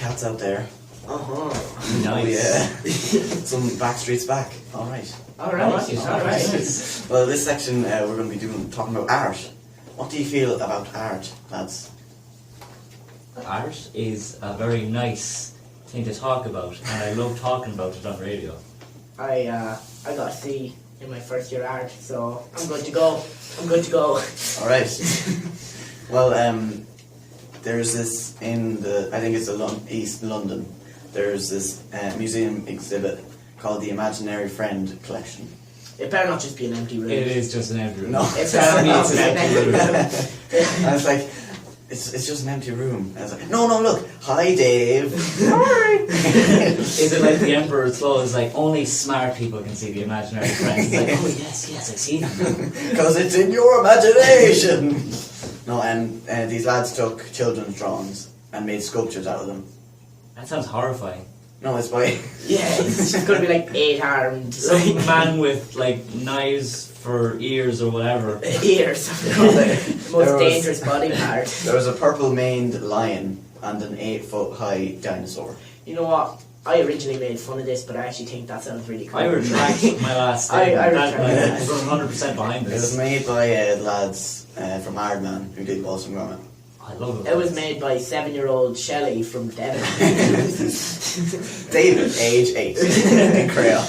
cats out there. Nice. Oh, yeah. Some Backstreet's back. All right. All right. Well, this section we're going to be talking about art. What do you feel about art, lads? Art is a very nice thing to talk about, and I love talking about it on radio. I got a C in my first year art, so I'm good to go. All right. Well, there's this in I think it's East London. There's this museum exhibit called the Imaginary Friend Collection. It better not just be an empty room. It is just an empty room. No, It's an empty room. And it's like, it's just an empty room. And it's like, no, look, hi Dave. Is it like the Emperor's Clothes? Like only smart people can see the imaginary friend. It's like, oh yes, I see them. Because it's in your imagination. No, and these lads took children's drawings and made sculptures out of them. That sounds horrifying. No, it's by... Yeah, it's just going to be like 8 armed. Some man with like knives for ears or whatever. Ears. The most dangerous body part. There was a purple-maned lion and an 8-foot-high dinosaur. You know what? I originally made fun of this, but I actually think that sounds really cool. I retract my last statement. I retract I'm 100% behind It was this. made by the lads from Ireland who did Boston Grammar. I love it. It was made by 7-year-old Shelley from Devon. David, age 8, in crayon.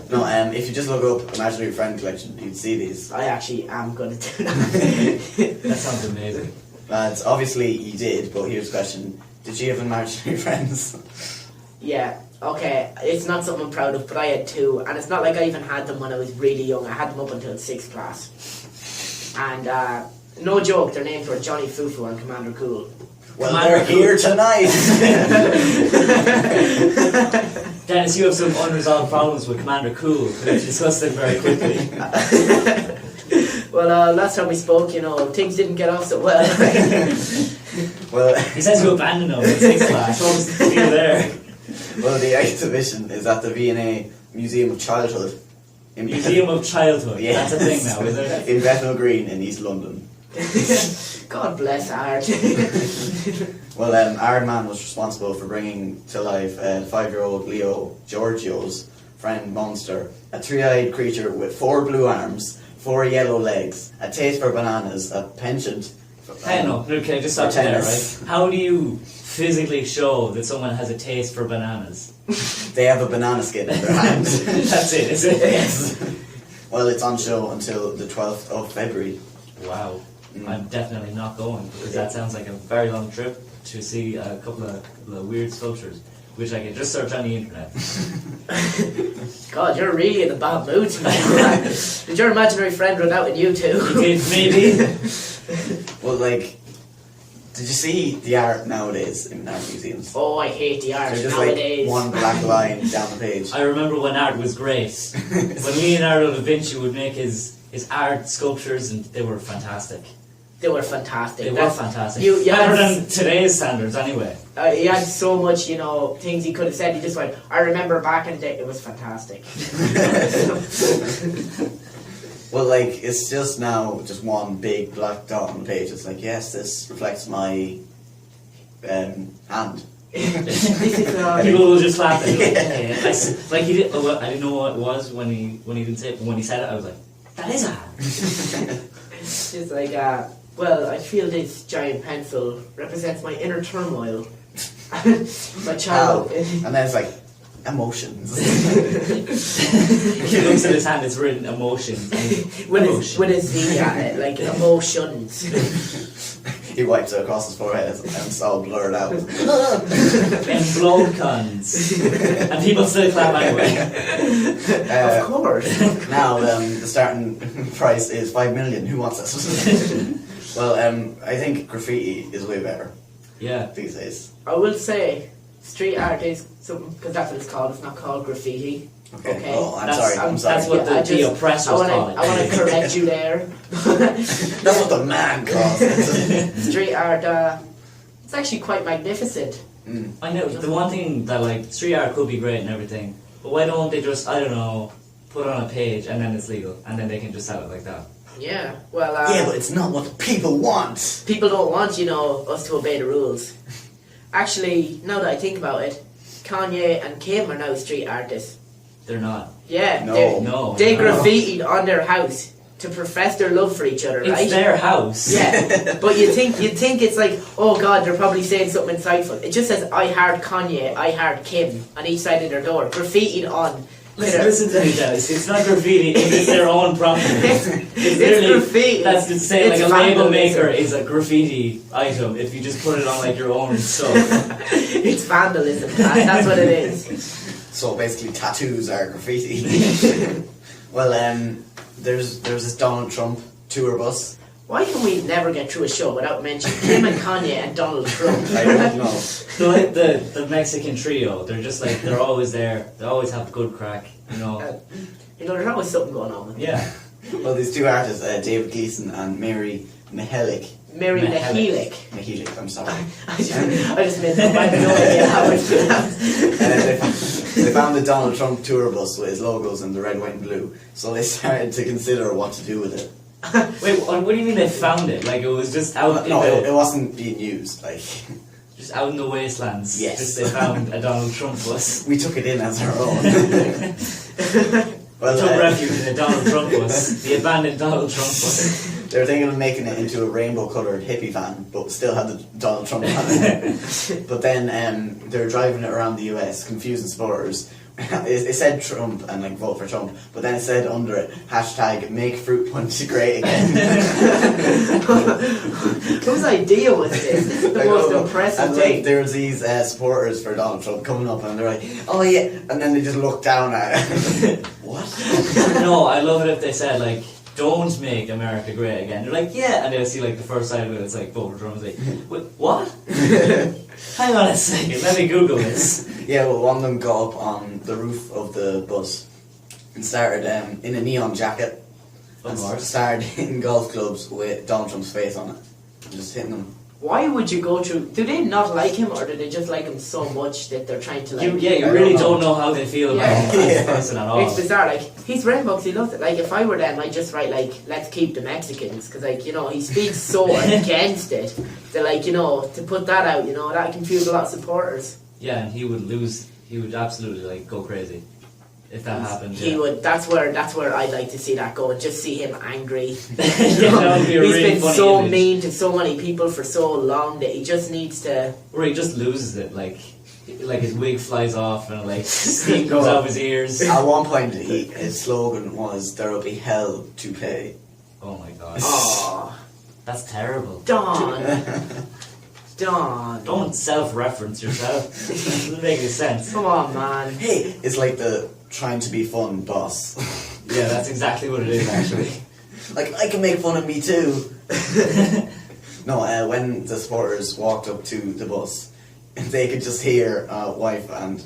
No, if you just look up Imaginary Friend Collection, you'd see these. I actually am going to do that. That sounds amazing. Lads, obviously you did, but here's the question. Did you have imaginary friends? Yeah, okay, it's not something I'm proud of, but I had 2, and it's not like I even had them when I was really young. I had them up until 6th class. And, no joke, their names were Johnny Fufu and Commander Cool. Well, Commander they're here tonight! Dennis, you have some unresolved problems with Commander Cool. Could you discuss them very quickly? Well, last time we spoke, things didn't get off so well. Well, He says you abandoned him in 6th class. What was the deal there? well, the exhibition is at the V&A Museum of Childhood. Museum of Childhood. Yes. That's a thing now, is it? In Bethnal Green in East London. God bless art. Well, Iron Man was responsible for bringing to life 5-year-old Leo Giorgio's friend Monster, a 3-eyed creature with 4 blue arms, 4 yellow legs, a taste for bananas, a penchant. Okay, just stop there, right? How do you physically show that someone has a taste for bananas? They have a banana skin in their hand. That's it, is it? Yes. Well, it's on show until the 12th of February. Wow. I'm definitely not going, because that sounds like a very long trip to see a couple of weird sculptures, which I can just search on the internet. God, you're really in a bad mood tonight. Did your imaginary friend run out with you too? He did, maybe. Well, did you see the art nowadays in art museums? Oh, I hate the art They're just nowadays. like one black line down the page. I remember when art was great. When Leonardo da Vinci would make his art sculptures, and they were fantastic. They were fantastic. They were fantastic. You Better had, than today's standards, anyway. he had so much, things he could have said. He just went, I remember back in the day, it was fantastic. Well, it's just now just one big black dot on the page. It's like, yes, this reflects my hand. This is, People will just laugh at it. Like he did. I didn't know what it was when he didn't say it, but when he said it, I was like, that is a hand. it's like, well, I feel this giant pencil represents my inner turmoil. My child. And then it's like, emotions. He looks at his hand, it's written emotions. With his Z at it, like emotions. He wipes it across his forehead and it's all blurred out. And blown cons. And people still clap anyway. Of course. Now, the starting price is 5 million. Who wants this? Well, I think graffiti is way better. Yeah. These days. I will say, street art is something, because that's what it's called. It's not called graffiti. Okay. Oh, I'm sorry. That's what the oppressors call it. I want to correct you there. That's what the man calls it. Street art, it's actually quite magnificent. I know, the one thing that street art could be great and everything, but why don't they just, I don't know, put it on a page and then it's legal, and then they can just sell it like that? Yeah, well, yeah, but it's not what people want. People don't want, us to obey the rules. Actually, now that I think about it, Kanye and Kim are now street artists. They're not. Yeah, No. they no. graffitied on their house to profess their love for each other, It's right? their house. Yeah, but you'd think it's like, oh God, they're probably saying something insightful. It just says, I heart Kanye, I heart Kim, on each side of their door, graffitied on. Listen to me, guys. It's not graffiti. It's their own property. It's literally graffiti. That's to say, It's like a label vandalism. maker is a graffiti item if you just put it on like your own stuff. It's vandalism. That's what it is. So basically, tattoos are graffiti. Well, there's this Donald Trump tour bus. Why can we never get through a show without mentioning Kim and Kanye and Donald Trump? I don't know. So like the Mexican trio, they're just like they're always there. They always have good crack, you know. There's always something going on. Yeah. Well, these two artists, David Gleason and Mary Mihelic. Mary Mihelic. Mihelic, I'm sorry. I just made that. I have no idea how it's pronounced. They found the Donald Trump tour bus with his logos in the red, white, and blue. So they started to consider what to do with it. Wait, what do you mean they found it? Like it was just out? No, in the, it wasn't being used. Like just out in the wastelands. Yes. Just they found a Donald Trump bus. we took it in as our own. Well, took refuge in a Donald Trump bus, the abandoned Donald Trump bus. They were thinking of making it into a rainbow-coloured hippie van, but still had the Donald Trump on it. But then they were driving it around the US, confusing supporters. It said Trump and like vote for Trump, but then it said under it hashtag make fruit punch great again. Whose idea was this? This is the most impressive and thing. like there was these supporters for Donald Trump coming up and they're like, oh yeah, and then they just looked down at it. What? No, I love it if they said like, don't make America great again. They're like, yeah, and they'll see like the first side of it, it's like vote for Trump. It's like, wait, what? Hang on a second, let me Google this. Yeah, well, one of them got up on the roof of the bus and started in a neon jacket and started hitting golf clubs with Donald Trump's face on it. And just hitting them. Why would you go through? Do they not like him, or do they just like him so much that they're trying to like? You really don't know how they feel about him as a person at all. It's bizarre. Like he's written books, he loves it. Like if I were them, I'd just write like, "Let's keep the Mexicans," because like he speaks so against it that like to put that out, that confused a lot of supporters. Yeah, and he would lose. He would absolutely like go crazy if that happened. He would. That's where I'd like to see that go. And just see him angry. That would be a He's really been funny so image. mean to so many people for so long that he just needs to. Or he just loses it, like his wig flies off and like steam comes out of his ears. At one point, his slogan was "There will be hell to pay." Oh my god. Oh, That's terrible. Don. Don't self-reference yourself. It doesn't make any sense. Come on, man. Hey, it's like the trying to be fun boss. Yeah, that's exactly what it is actually. Like, I can make fun of me too. No, when the supporters walked up to the bus, they could just hear wife and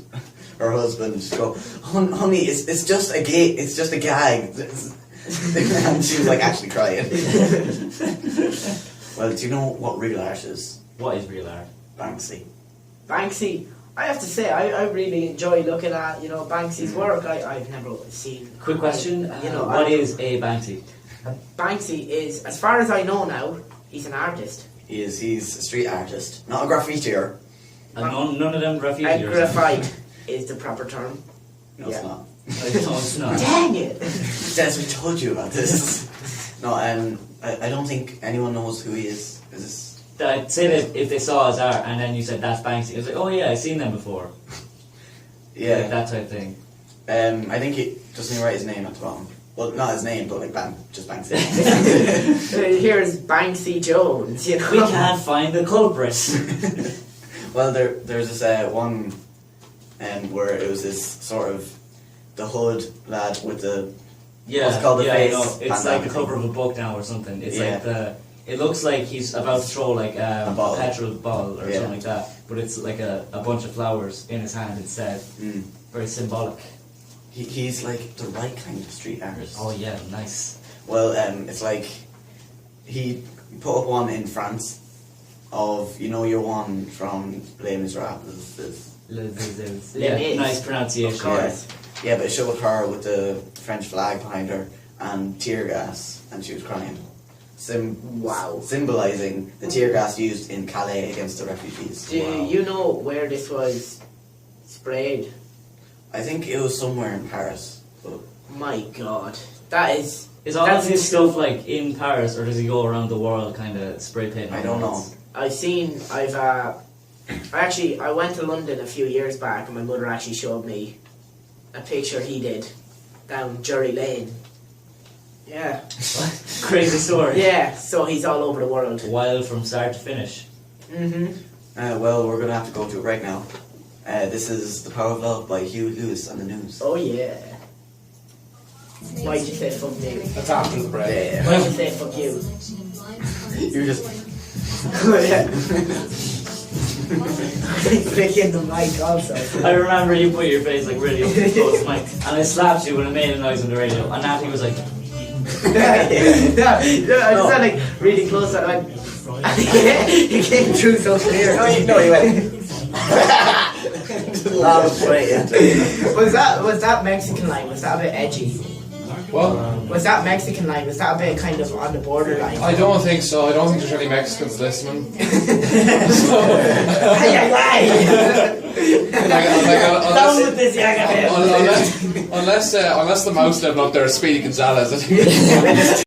her husband go, "Honey, it's just a it's just a gag." And she was like actually crying. Well, do you know what real art is? What is real art? Banksy. Banksy. I have to say, I really enjoy looking at Banksy's work. I've never seen. Quick question. What What is a Banksy? Banksy is, as far as I know now, he's an artist. He's a street artist, not a graffitier. And none of them A graffiti. graphite is the proper term. No, Yeah. it's not. No, it's not. Dang it! Des, we told you about this. No, I don't think anyone knows who he is. Is this? I'd say that if they saw his art and then you said that's Banksy, it's like, oh yeah, I've seen them before. Yeah. Like that type of thing. I think doesn't he write his name at the bottom? Well, not his name, but like just Banksy. Here's Banksy Jones. We can't find the culprit. Well, there's this one, where it was this sort of the hood lad with the Yeah, what's it called, the face no, it's bandana like the thing. cover of a book now or something. It's Yeah. like it looks like he's about to throw like a bottle. petrol bottle or Yeah. something like that, but it's like a bunch of flowers in his hand instead. Mm. Very symbolic. He's like the right kind of street artist. Oh yeah, nice. Well, it's like he put up one in France of your one from Les Miserables. Yeah, nice pronunciation. Of course. Yeah, but it showed her with the French flag behind her and tear gas, and she was crying. Wow. symbolising the tear gas used in Calais against the refugees. Do you know where this was sprayed? I think it was somewhere in Paris. But My God, that is. Is all That's of his stuff like in Paris, or does he go around the world kind of spray painting? I don't know. I went to London a few years back, and my mother actually showed me a picture he did down Drury Lane. Yeah. Crazy story. Yeah, so he's all over the world. Wild from start to finish. Well, we're going to have to go to a break now. This is The Power of Love by Hugh Lewis on the news. Oh yeah. Why'd you say fuck me? That's after the break. Yeah. Why'd you say fuck you? You're just... Oh yeah. Flicking the mic also. I remember you put your face like really up close to the mic, and I slapped you when it made a noise on the radio, and Natalie was like, I just had like really close and I went, it came through so clear. No, you went... That was straight into it. Was that Mexican line? Was that a bit edgy? What? Was that Mexican line? Was that a bit kind of on the borderline? I don't think so. I don't think there's any Mexicans listening. Down with this yaga. Unless the mouse living up there is Speedy Gonzalez. I think